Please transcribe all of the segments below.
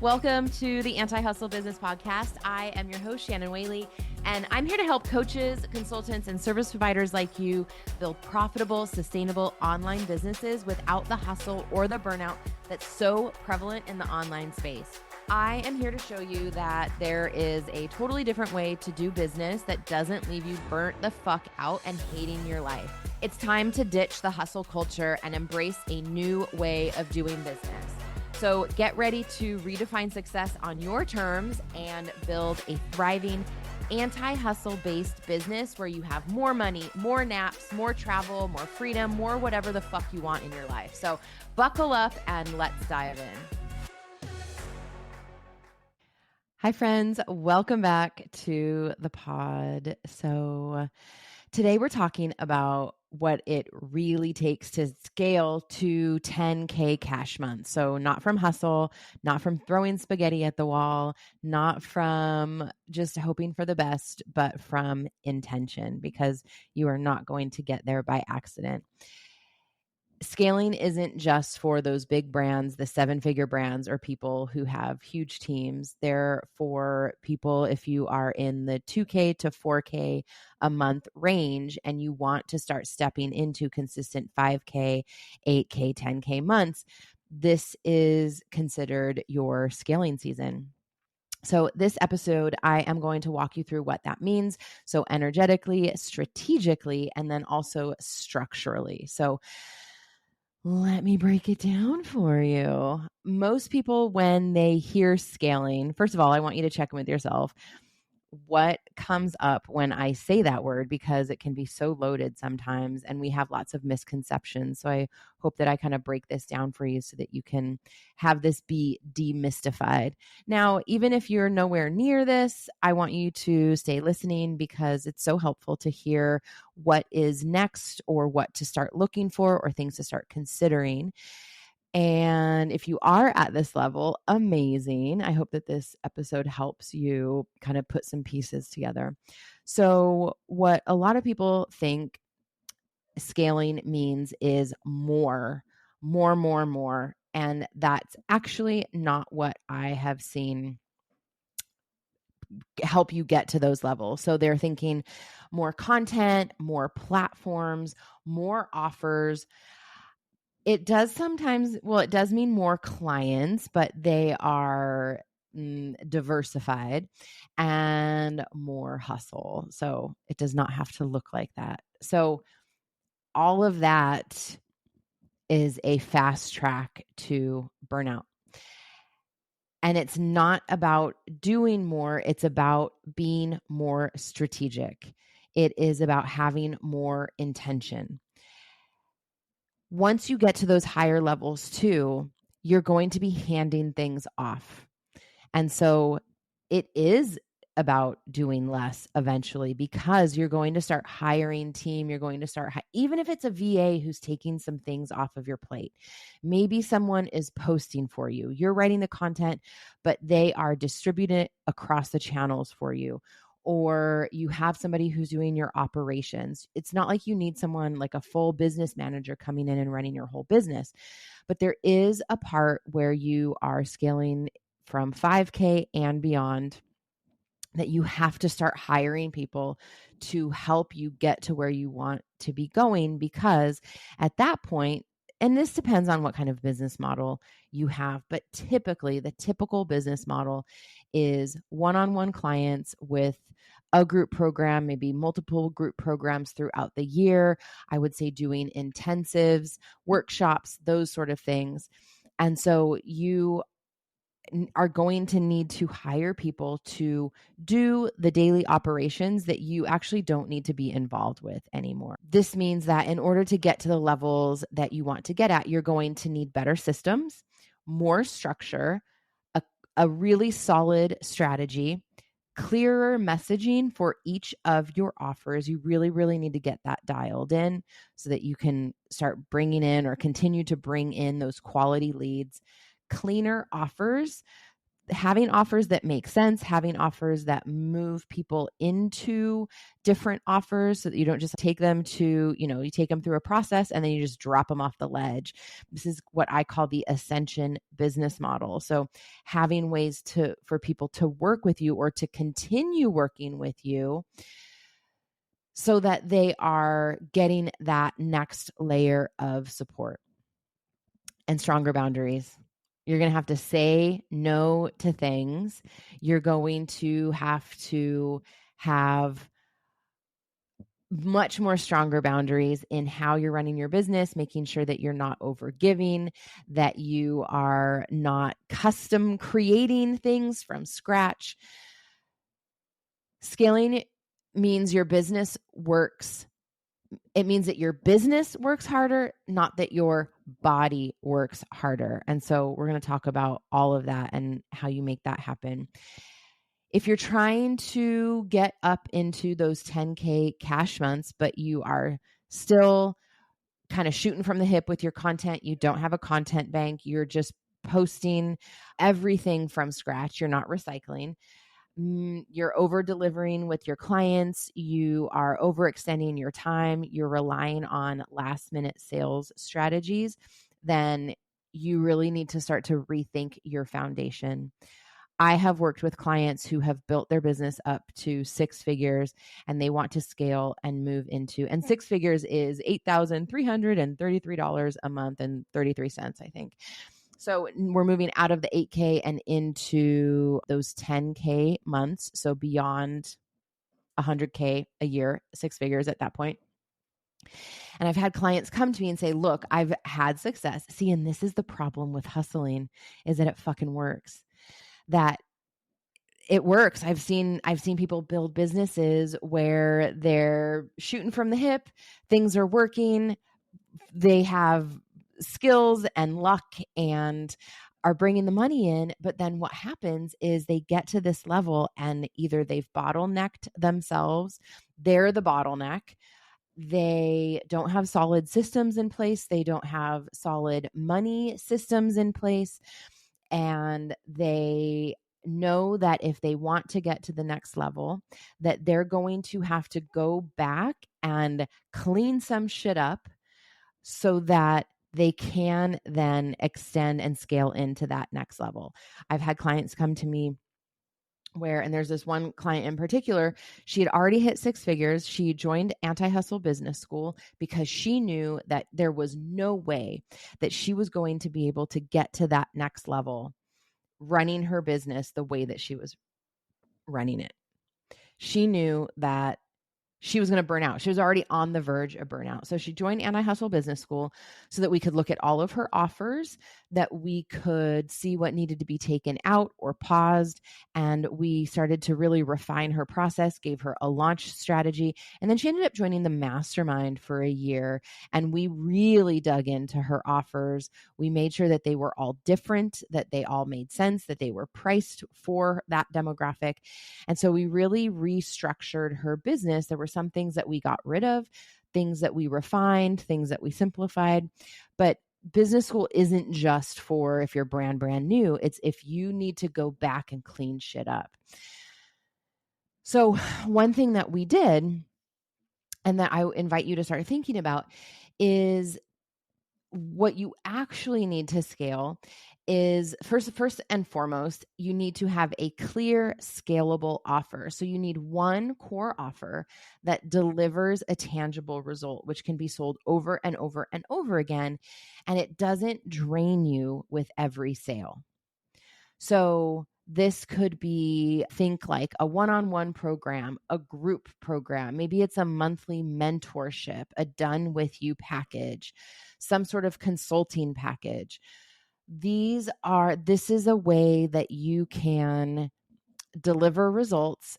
Welcome to the Anti-Hustle Business Podcast. I am your host, Shannon Whaley, and I'm here to help coaches, consultants, and service providers like you build profitable, sustainable online businesses without the hustle or the burnout that's so prevalent in the online space. I am here to show you that there is a totally different way to do business that doesn't leave you burnt the fuck out and hating your life. It's time to ditch the hustle culture and embrace a new way of doing business. So get ready to redefine success on your terms and build a thriving anti-hustle based business where you have more money, more naps, more travel, more freedom, more whatever the fuck you want in your life. So buckle up and let's dive in. Hi friends, welcome back to the pod. So today we're talking about what it really takes to scale to 10K cash months. So not from hustle, not from throwing spaghetti at the wall, not from just hoping for the best, but from intention, because you are not going to get there by accident. Scaling isn't just for those big brands, the 7-figure brands, or people who have huge teams. They're for people if you are in the 2K to 4K a month range and you want to start stepping into consistent 5K, 8K, 10K months. This is considered your scaling season. So this episode, I am going to walk you through what that means. So energetically, strategically, and then also structurally. So let me break it down for you. Most people, when they hear scaling, first of all, I want you to check in with yourself. What comes up when I say that word, because it can be so loaded sometimes and we have lots of misconceptions. So I hope that I kind of break this down for you so that you can have this be demystified. Now, even if you're nowhere near this, I want you to stay listening because it's so helpful to hear what is next or what to start looking for or things to start considering. And if you are at this level, amazing. I hope that this episode helps you kind of put some pieces together. So what a lot of people think scaling means is more. And that's actually not what I have seen help you get to those levels. So they're thinking more content, more platforms, more offers. It does sometimes, it does mean more clients, but they are diversified and more hustle. So it does not have to look like that. So all of that is a fast track to burnout. And it's not about doing more. It's about being more strategic. It is about having more intention. Once you get to those higher levels too, you're going to be handing things off. And so it is about doing less eventually because you're going to start hiring team. You're going to start, even if it's a VA who's taking some things off of your plate. Maybe someone is posting for you. You're writing the content, but they are distributing it across the channels for you. Or you have somebody who's doing your operations. It's not like you need someone like a full business manager coming in and running your whole business, but there is a part where you are scaling from 5K and beyond that you have to start hiring people to help you get to where you want to be going, because at that point, and this depends on what kind of business model you have, but typically the typical business model is one-on-one clients with a group program, maybe multiple group programs throughout the year. I would say doing intensives, workshops, those sort of things. And so you are going to need to hire people to do the daily operations that you actually don't need to be involved with anymore. This means that in order to get to the levels that you want to get at, you're going to need better systems, more structure, a really solid strategy, clearer messaging for each of your offers. You really, really need to get that dialed in so that you can start bringing in or continue to bring in those quality leads. Cleaner offers having offers that make sense, having offers that move people into different offers so that you don't just take them to, you take them through a process and then you just drop them off the ledge. This is what I call the ascension business model. So having ways for people to work with you or to continue working with you so that they are getting that next layer of support. And stronger boundaries. You're going to have to say no to things. You're going to have much more stronger boundaries in how you're running your business, making sure that you're not overgiving, that you are not custom creating things from scratch. Scaling means your business works. It means that your business works harder, not that your body works harder. And so we're going to talk about all of that and how you make that happen. If you're trying to get up into those 10K cash months, but you are still kind of shooting from the hip with your content, you don't have a content bank, you're just posting everything from scratch, you're not recycling, you're over delivering with your clients, you are overextending your time, you're relying on last minute sales strategies, then you really need to start to rethink your foundation. I have worked with clients who have built their business up to 6 figures and they want to scale and move into, and 6 figures is $8,333 a month and 33 cents, I think. So we're moving out of the 8K and into those 10K months. So beyond 100K a year, 6 figures at that point. And I've had clients come to me and say, look, I've had success. See, and this is the problem with hustling, is that it fucking works. That it works. I've seen people build businesses where they're shooting from the hip, things are working, they have skills and luck and are bringing the money in. But then what happens is they get to this level and either they've bottlenecked themselves, they're the bottleneck, they don't have solid systems in place, they don't have solid money systems in place, and they know that if they want to get to the next level, that they're going to have to go back and clean some shit up so that they can then extend and scale into that next level. I've had clients come to me and there's this one client in particular, she had already hit 6 figures. She joined Anti-Hustle Business School because she knew that there was no way that she was going to be able to get to that next level running her business the way that she was running it. She knew that she was going to burn out. She was already on the verge of burnout. So she joined Anti-Hustle Business School so that we could look at all of her offers, that we could see what needed to be taken out or paused. And we started to really refine her process, gave her a launch strategy. And then she ended up joining the mastermind for a year. And we really dug into her offers. We made sure that they were all different, that they all made sense, that they were priced for that demographic. And so we really restructured her business. There were some things that we got rid of, things that we refined, things that we simplified. But business school isn't just for if you're brand new. It's if you need to go back and clean shit up. So one thing that we did, and that I invite you to start thinking about, is what you actually need to scale is first and foremost, you need to have a clear, scalable offer. So you need one core offer that delivers a tangible result, which can be sold over and over and over again, and it doesn't drain you with every sale. So this could be, think like a one-on-one program, a group program. Maybe it's a monthly mentorship, a done with you package, some sort of consulting package. This is a way that you can deliver results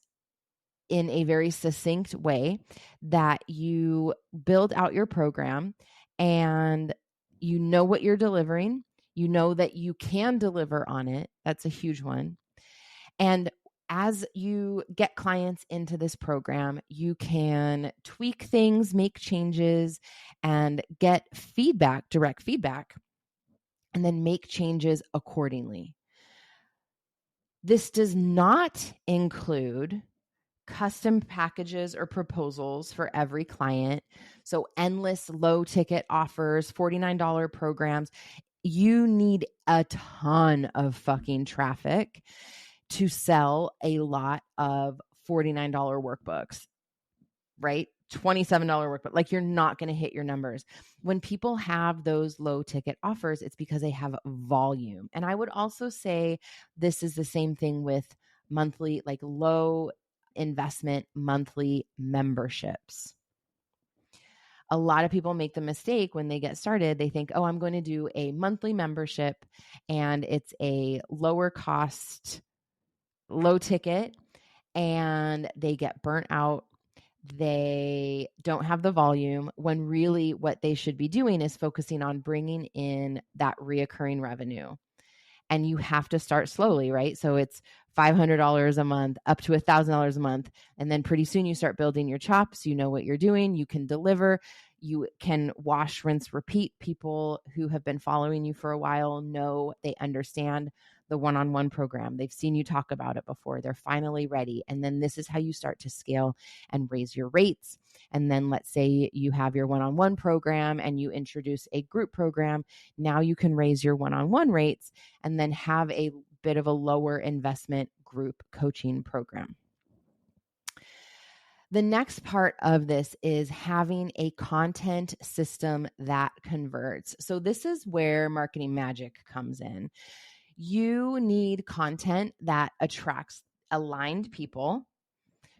in a very succinct way, that you build out your program and you know what you're delivering. You know that you can deliver on it. That's a huge one. And as you get clients into this program, you can tweak things, make changes, and get feedback, direct feedback, and then make changes accordingly. This does not include custom packages or proposals for every client. So endless low ticket offers, $49 programs. You need a ton of fucking traffic to sell a lot of $49 workbooks, right? $27 workbook. Like, you're not going to hit your numbers. When people have those low ticket offers, it's because they have volume. And I would also say this is the same thing with monthly, like low investment monthly memberships. A lot of people make the mistake when they get started. They think, oh, I'm going to do a monthly membership and it's a lower cost, low ticket, and they get burnt out. They don't have the volume, when really what they should be doing is focusing on bringing in that reoccurring revenue. And you have to start slowly, right? So it's $500 a month up to $1,000 a month. And then pretty soon you start building your chops. You know what you're doing. You can deliver. You can wash, rinse, repeat. People who have been following you for a while know, they understand the one-on-one program. They've seen you talk about it before. They're finally ready. And then this is how you start to scale and raise your rates. And then let's say you have your one-on-one program and you introduce a group program. Now you can raise your one-on-one rates and then have a bit of a lower investment group coaching program. The next part of this is having a content system that converts. So this is where marketing magic comes in. You need content that attracts aligned people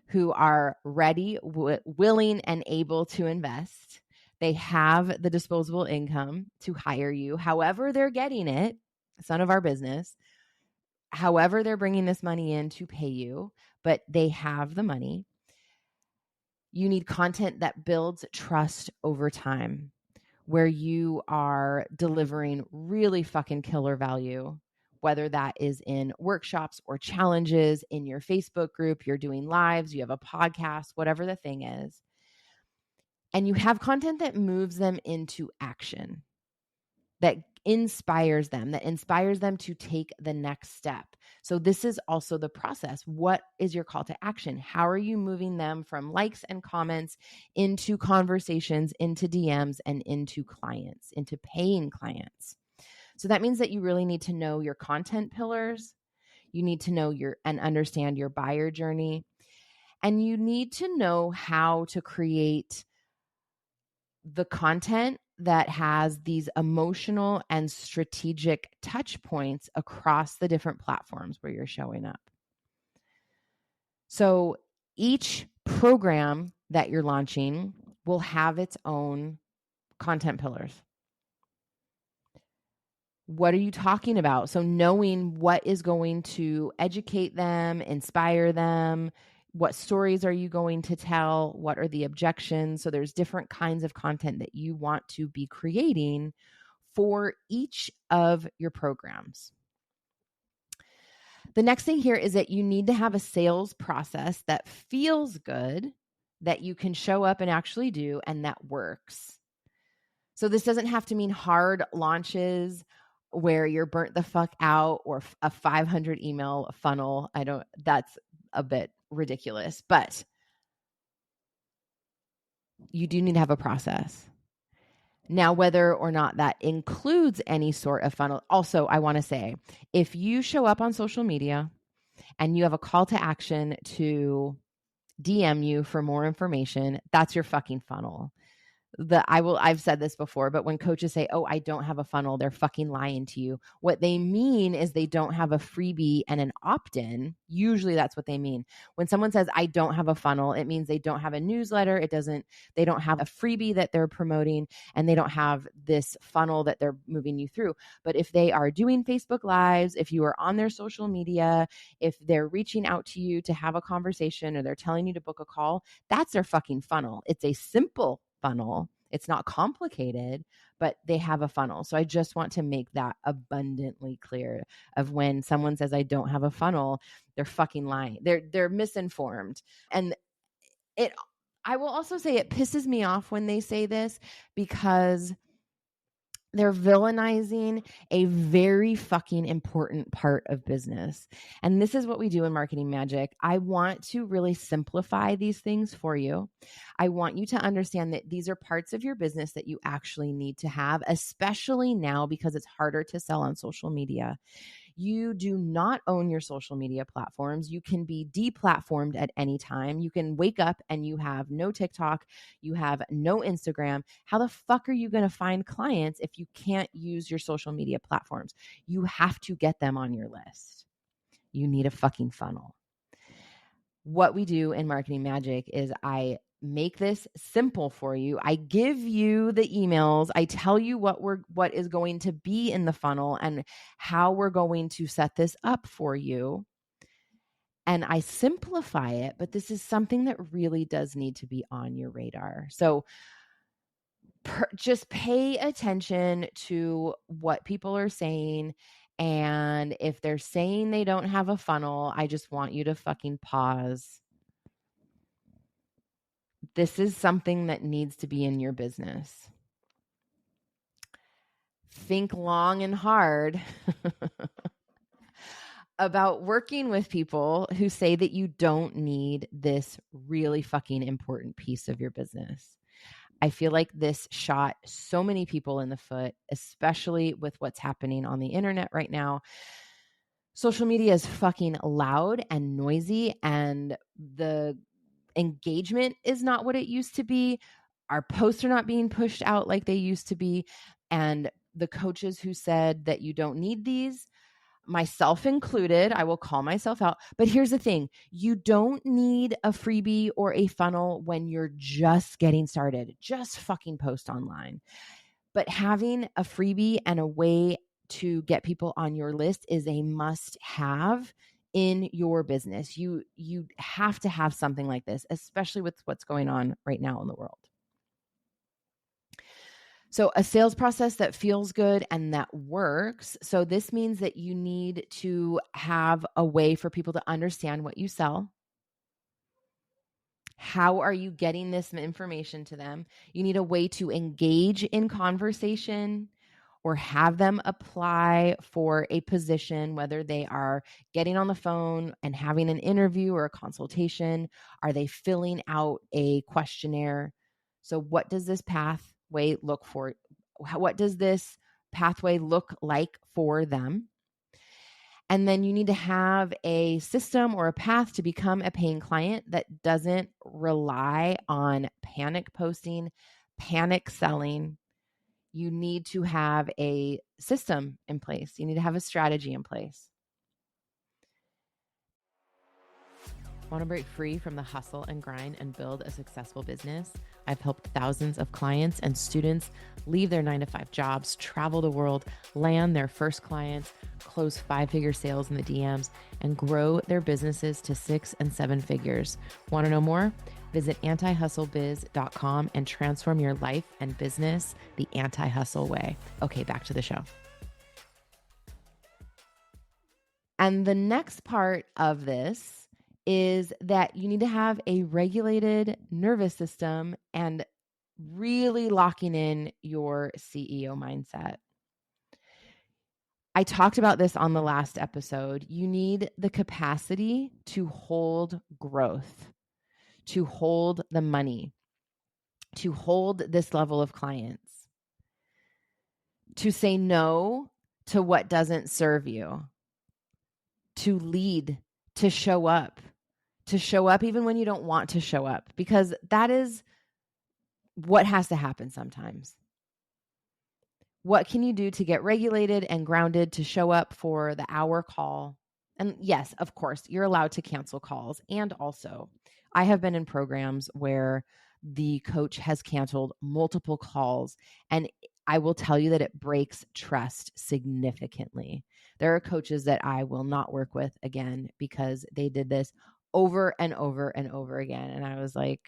who are ready, willing, and able to invest. They have the disposable income to hire you, however they're getting it. It's none of our business. However they're bringing this money in to pay you, but they have the money. You need content that builds trust over time, where you are delivering really fucking killer value, whether that is in workshops or challenges, in your Facebook group, you're doing lives, you have a podcast, whatever the thing is. And you have content that moves them into action, that inspires them to take the next step. So this is also the process. What is your call to action? How are you moving them from likes and comments into conversations, into DMs, and into clients, into paying clients? So that means that you really need to know your content pillars. You need to know and understand your buyer journey. And you need to know how to create the content that has these emotional and strategic touch points across the different platforms where you're showing up. So each program that you're launching will have its own content pillars. What are you talking about? So knowing what is going to educate them, inspire them, what stories are you going to tell? What are the objections? So there's different kinds of content that you want to be creating for each of your programs. The next thing here is that you need to have a sales process that feels good, that you can show up and actually do, and that works. So this doesn't have to mean hard launches where you're burnt the fuck out, or a 500 email funnel. That's a bit ridiculous, but you do need to have a process. Now, whether or not that includes any sort of funnel, also, I want to say, if you show up on social media and you have a call to action to DM you for more information, that's your fucking funnel. I've said this before, but when coaches say, oh, I don't have a funnel, they're fucking lying to you. What they mean is they don't have a freebie and an opt-in. Usually that's what they mean. When someone says, I don't have a funnel, it means they don't have a newsletter. They don't have a freebie that they're promoting, and they don't have this funnel that they're moving you through. But if they are doing Facebook Lives, if you are on their social media, if they're reaching out to you to have a conversation, or they're telling you to book a call, that's their fucking funnel. It's a simple funnel. It's not complicated, but they have a funnel. So I just want to make that abundantly clear, of when someone says I don't have a funnel, they're fucking lying. They're misinformed. And I will also say, it pisses me off when they say this, because They're villainizing a very fucking important part of business. And this is what we do in Marketing Magic. I want to really simplify these things for you. I want you to understand that these are parts of your business that you actually need to have, especially now because it's harder to sell on social media. You do not own your social media platforms. You can be deplatformed at any time. You can wake up and you have no TikTok, you have no Instagram. How the fuck are you going to find clients if you can't use your social media platforms? You have to get them on your list. You need a fucking funnel. What we do in Marketing Magic is I make this simple for you. I give you the emails. I tell you what is going to be in the funnel and how we're going to set this up for you. And I simplify it, but this is something that really does need to be on your radar. So just pay attention to what people are saying. And if they're saying they don't have a funnel, I just want you to fucking pause. This is something that needs to be in your business. Think long and hard about working with people who say that you don't need this really fucking important piece of your business. I feel like this shot so many people in the foot, especially with what's happening on the internet right now. Social media is fucking loud and noisy, and the engagement is not what it used to be. Our posts are not being pushed out like they used to be. And the coaches who said that you don't need these, myself included, I will call myself out. But here's the thing. You don't need a freebie or a funnel when you're just getting started. Just fucking post online. But having a freebie and a way to get people on your list is a must-have in your business. You have to have something like this, especially with what's going on right now in the world. So a sales process that feels good and that works. So this means that you need to have a way for people to understand what you sell. How are you getting this information to them? You need a way to engage in conversation or have them apply for a position, whether they are getting on the phone and having an interview or a consultation. Are they filling out a questionnaire? So what does this pathway look for? What does this pathway look like for them? And then you need to have a system or a path to become a paying client that doesn't rely on panic posting, panic selling. You need to have a system in place. You need to have a strategy in place. Want to break free from the hustle and grind and build a successful business? I've helped thousands of clients and students leave their 9-to-5 jobs, travel the world, land their first clients, close 5-figure sales in the DMs, and grow their businesses to 6 and 7 figures. Want to know more? Visit antihustlebiz.com and transform your life and business the anti-hustle way. Okay, back to the show. And the next part of this is that you need to have a regulated nervous system and really locking in your CEO mindset. I talked about this on the last episode. You need the capacity to hold growth, to hold the money, to hold this level of clients, to say no to what doesn't serve you, to lead, to show up even when you don't want to show up, because that is what has to happen sometimes. What can you do to get regulated and grounded to show up for the hour call? And yes, of course, you're allowed to cancel calls. And also, I have been in programs where the coach has canceled multiple calls, and I will tell you that it breaks trust significantly. There are coaches that I will not work with again because they did this over and over and over again. And I was like,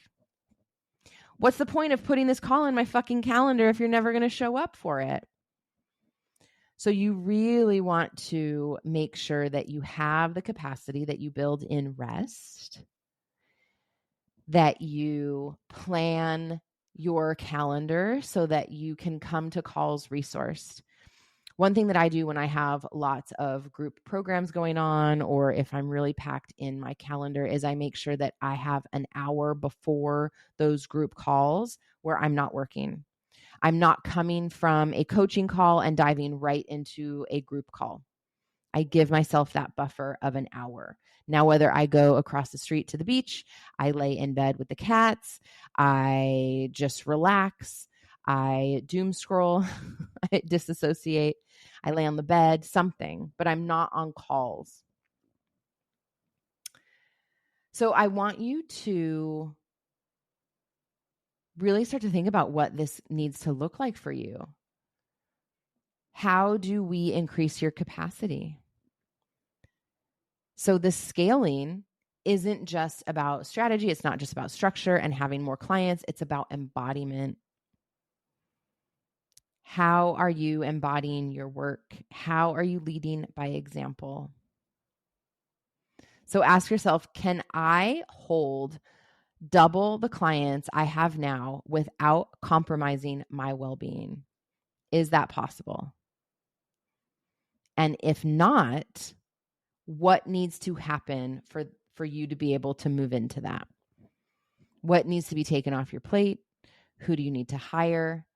what's the point of putting this call in my fucking calendar if you're never going to show up for it? So you really want to make sure that you have the capacity, that you build in rest, that you plan your calendar so that you can come to calls resourced. One thing that I do when I have lots of group programs going on, or if I'm really packed in my calendar, is I make sure that I have an hour before those group calls where I'm not working. I'm not coming from a coaching call and diving right into a group call. I give myself that buffer of an hour. Now, whether I go across the street to the beach, I lay in bed with the cats, I just relax, I doom scroll, I disassociate, I lay on the bed, something, but I'm not on calls. So I want you to really start to think about what this needs to look like for you. How do we increase your capacity? So the scaling isn't just about strategy. It's not just about structure and having more clients. It's about embodiment. How are you embodying your work? How are you leading by example? So ask yourself, can I hold double the clients I have now without compromising my well-being? Is that possible? And if not, what needs to happen for you to be able to move into that? What needs to be taken off your plate? Who do you need to hire?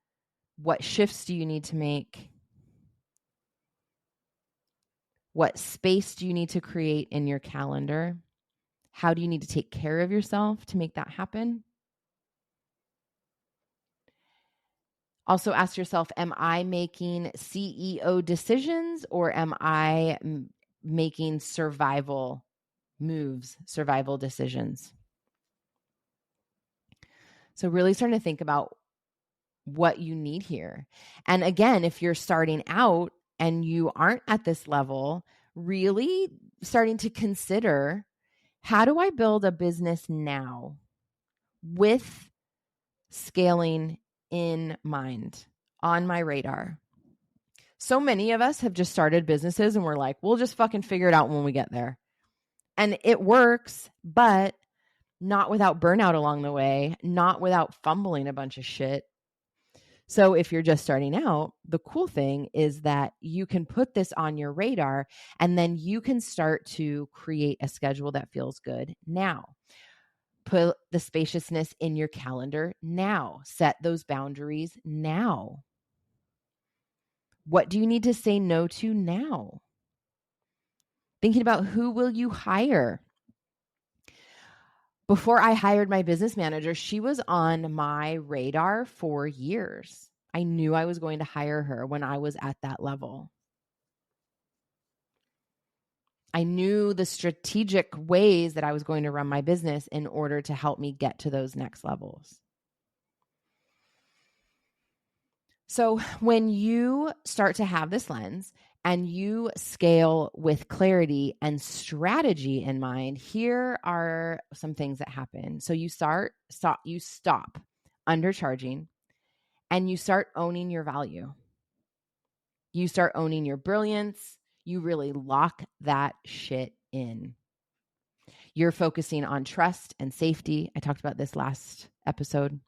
What shifts do you need to make? What space do you need to create in your calendar? How do you need to take care of yourself to make that happen? Also ask yourself, am I making CEO decisions or am I making survival moves, survival decisions? So really starting to think about what you need here. And again, if you're starting out and you aren't at this level, really starting to consider, how do I build a business now with scaling in mind, on my radar? So many of us have just started businesses and we're like, we'll just fucking figure it out when we get there. And it works, but not without burnout along the way, not without fumbling a bunch of shit. So if you're just starting out, the cool thing is that you can put this on your radar and then you can start to create a schedule that feels good now. Put the spaciousness in your calendar now. Set those boundaries now. What do you need to say no to now? Thinking about who will you hire? Before I hired my business manager, she was on my radar for years. I knew I was going to hire her when I was at that level. I knew the strategic ways that I was going to run my business in order to help me get to those next levels. So when you start to have this lens and you scale with clarity and strategy in mind, here are some things that happen. So you stop undercharging and you start owning your value. You start owning your brilliance. You really lock that shit in. You're focusing on trust and safety. I talked about this last episode.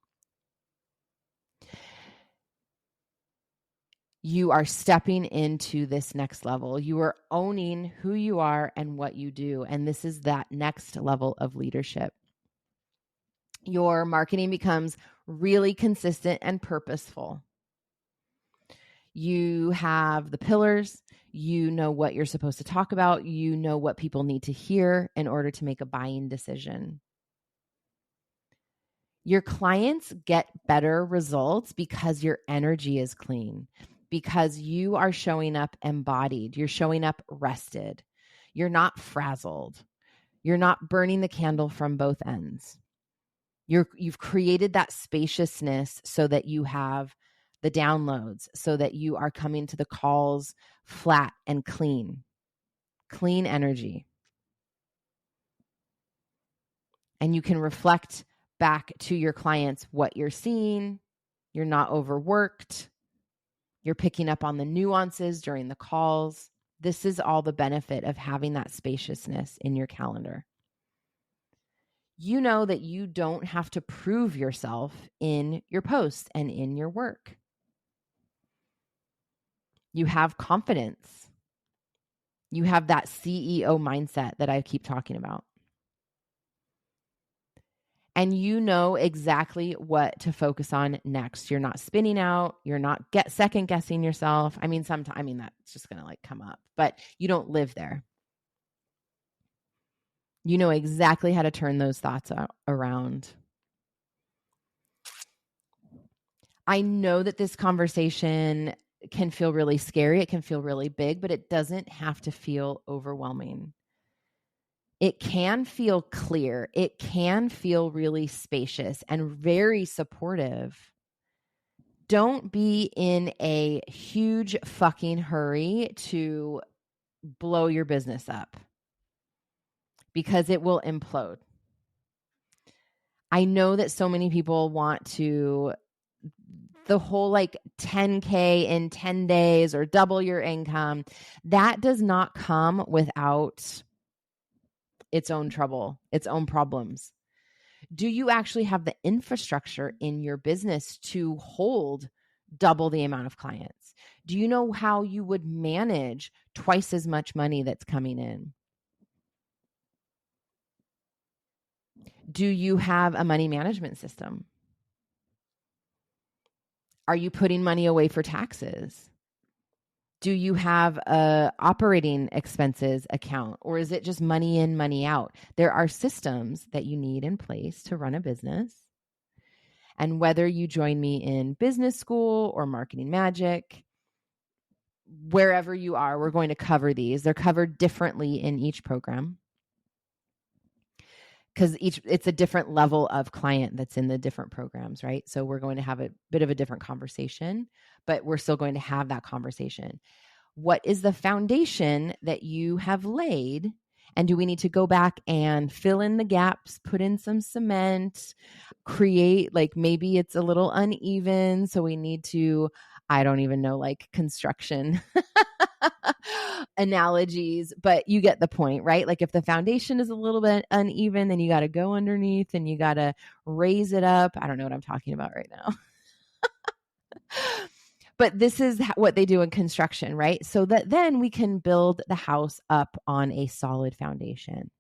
You are stepping into this next level. You are owning who you are and what you do. And this is that next level of leadership. Your marketing becomes really consistent and purposeful. You have the pillars. You know what you're supposed to talk about. You know what people need to hear in order to make a buying decision. Your clients get better results because your energy is clean, because you are showing up embodied. You're showing up rested. You're not frazzled. You're not burning the candle from both ends. You've created that spaciousness so that you have the downloads, so that you are coming to the calls flat and clean energy. And you can reflect back to your clients what you're seeing. You're not overworked. You're picking up on the nuances during the calls. This is all the benefit of having that spaciousness in your calendar. You know that you don't have to prove yourself in your posts and in your work. You have confidence. You have that CEO mindset that I keep talking about. And you know exactly what to focus on next. You're not spinning out. You're not second guessing yourself. I mean, that's just going to come up, but you don't live there. You know exactly how to turn those thoughts around. I know that this conversation can feel really scary. It can feel really big, but it doesn't have to feel overwhelming. It can feel clear. It can feel really spacious and very supportive. Don't be in a huge fucking hurry to blow your business up because it will implode. I know that so many people want the whole 10K in 10 days or double your income. That does not come without its own trouble, its own problems. Do you actually have the infrastructure in your business to hold double the amount of clients? Do you know how you would manage twice as much money that's coming in? Do you have a money management system? Are you putting money away for taxes? Do you have a operating expenses account, or is it just money in, money out? There are systems that you need in place to run a business. And whether you join me in business school or marketing magic, wherever you are, we're going to cover these. They're covered differently in each program because it's a different level of client that's in the different programs, right? So we're going to have a bit of a different conversation, but we're still going to have that conversation. What is the foundation that you have laid? And do we need to go back and fill in the gaps, put in some cement, create, maybe it's a little uneven, so we need to, I don't even know, construction analogies, but you get the point, right? If the foundation is a little bit uneven, then you got to go underneath and you got to raise it up. I don't know what I'm talking about right now. But this is what they do in construction, right? So that then we can build the house up on a solid foundation.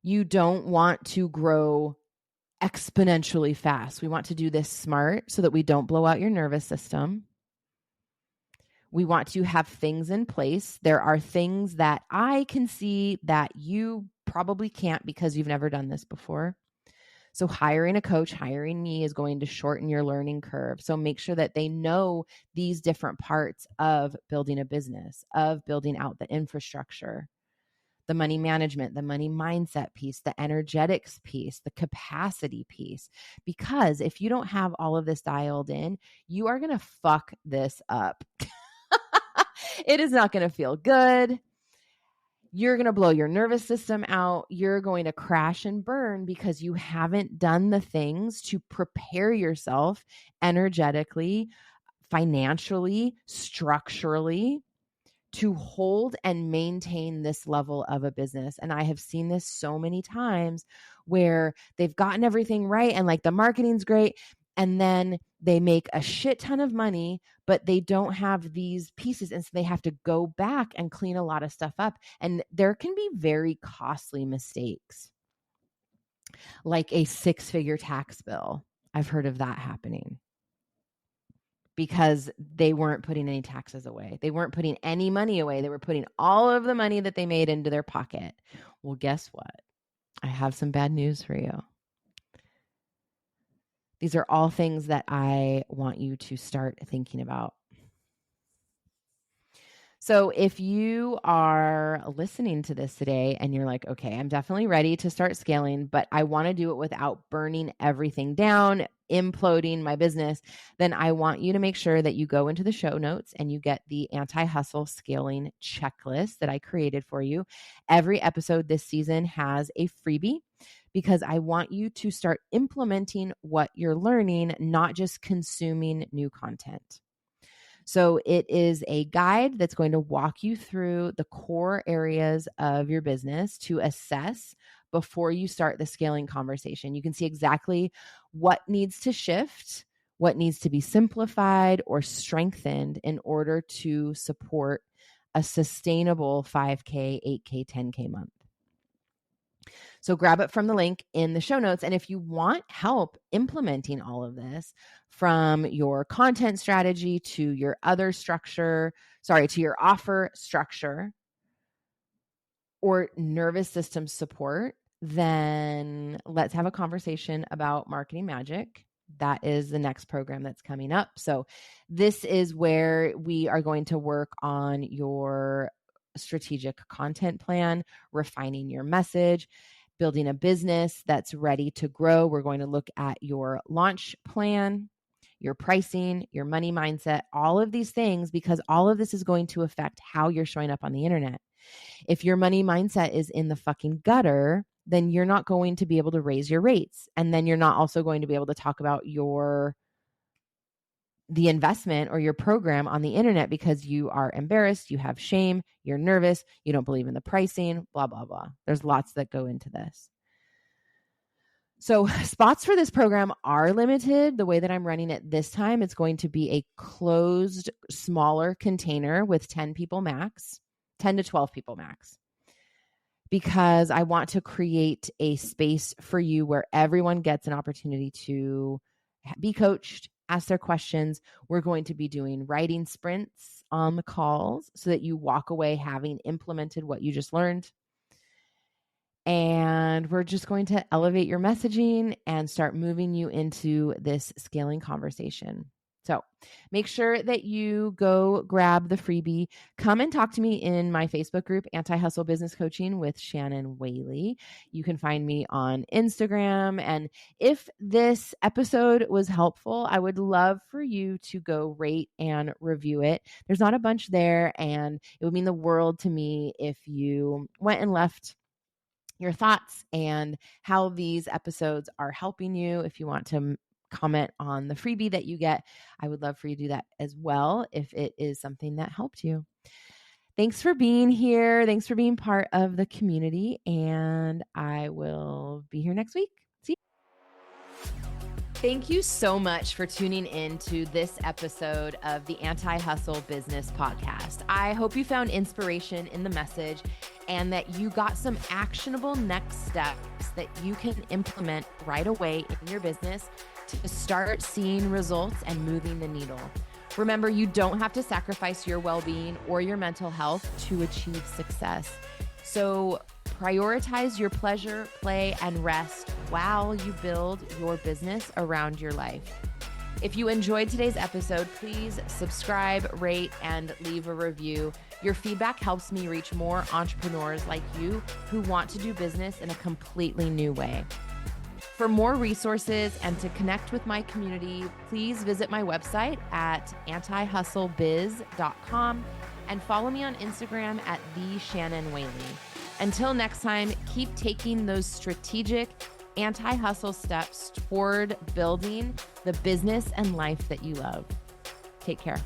You don't want to grow exponentially fast. We want to do this smart so that we don't blow out your nervous system. We want to have things in place. There are things that I can see that you probably can't because you've never done this before. So hiring a coach, hiring me is going to shorten your learning curve. So make sure that they know these different parts of building a business, of building out the infrastructure, the money management, the money mindset piece, the energetics piece, the capacity piece. Because if you don't have all of this dialed in, you are going to fuck this up. It is not going to feel good. You're going to blow your nervous system out. You're going to crash and burn because you haven't done the things to prepare yourself energetically, financially, structurally to hold and maintain this level of a business. And I have seen this so many times where they've gotten everything right and the marketing's great. And then they make a shit ton of money, but they don't have these pieces. And so they have to go back and clean a lot of stuff up. And there can be very costly mistakes, like a 6-figure tax bill. I've heard of that happening because they weren't putting any taxes away. They weren't putting any money away. They were putting all of the money that they made into their pocket. Well, guess what? I have some bad news for you. These are all things that I want you to start thinking about. So if you are listening to this today and you're like, okay, I'm definitely ready to start scaling, but I want to do it without burning everything down, imploding my business, then I want you to make sure that you go into the show notes and you get the anti-hustle scaling checklist that I created for you. Every episode this season has a freebie because I want you to start implementing what you're learning, not just consuming new content. So it is a guide that's going to walk you through the core areas of your business to assess before you start the scaling conversation. You can see exactly what needs to shift, what needs to be simplified or strengthened in order to support a sustainable 5K, 8K, 10K month. So grab it from the link in the show notes. And if you want help implementing all of this, from your content strategy to your to your offer structure or nervous system support, then let's have a conversation about Marketing Magic. That is the next program that's coming up. So this is where we are going to work on your strategic content plan, refining your message, building a business that's ready to grow. We're going to look at your launch plan, your pricing, your money mindset, all of these things, because all of this is going to affect how you're showing up on the internet. If your money mindset is in the fucking gutter, then you're not going to be able to raise your rates. And then you're not also going to be able to talk about the investment or your program on the internet because you are embarrassed, you have shame, you're nervous, you don't believe in the pricing, blah, blah, blah. There's lots that go into this. So spots for this program are limited. The way that I'm running it this time, it's going to be a closed, smaller container with 10 people max, 10 to 12 people max, because I want to create a space for you where everyone gets an opportunity to be coached, ask their questions. We're going to be doing writing sprints on the calls so that you walk away having implemented what you just learned. And we're just going to elevate your messaging and start moving you into this scaling conversation. So make sure that you go grab the freebie. Come and talk to me in my Facebook group, Anti-Hustle Business Coaching with Shannon Whaley. You can find me on Instagram. And if this episode was helpful, I would love for you to go rate and review it. There's not a bunch there, and it would mean the world to me if you went and left your thoughts and how these episodes are helping you. If you want to comment on the freebie that you get, I would love for you to do that as well if it is something that helped you. Thanks for being here. Thanks for being part of the community, and I will be here next week. See you. Thank you so much for tuning in to this episode of the Anti-Hustle Business Podcast. I hope you found inspiration in the message and that you got some actionable next steps that you can implement right away in your business to start seeing results and moving the needle. Remember, you don't have to sacrifice your well-being or your mental health to achieve success. So prioritize your pleasure, play, and rest while you build your business around your life. If you enjoyed today's episode, please subscribe, rate, and leave a review. Your feedback helps me reach more entrepreneurs like you who want to do business in a completely new way. For more resources and to connect with my community, please visit my website at antihustlebiz.com and follow me on Instagram at @TheShannonWhaley. Until next time, keep taking those strategic anti-hustle steps toward building the business and life that you love. Take care.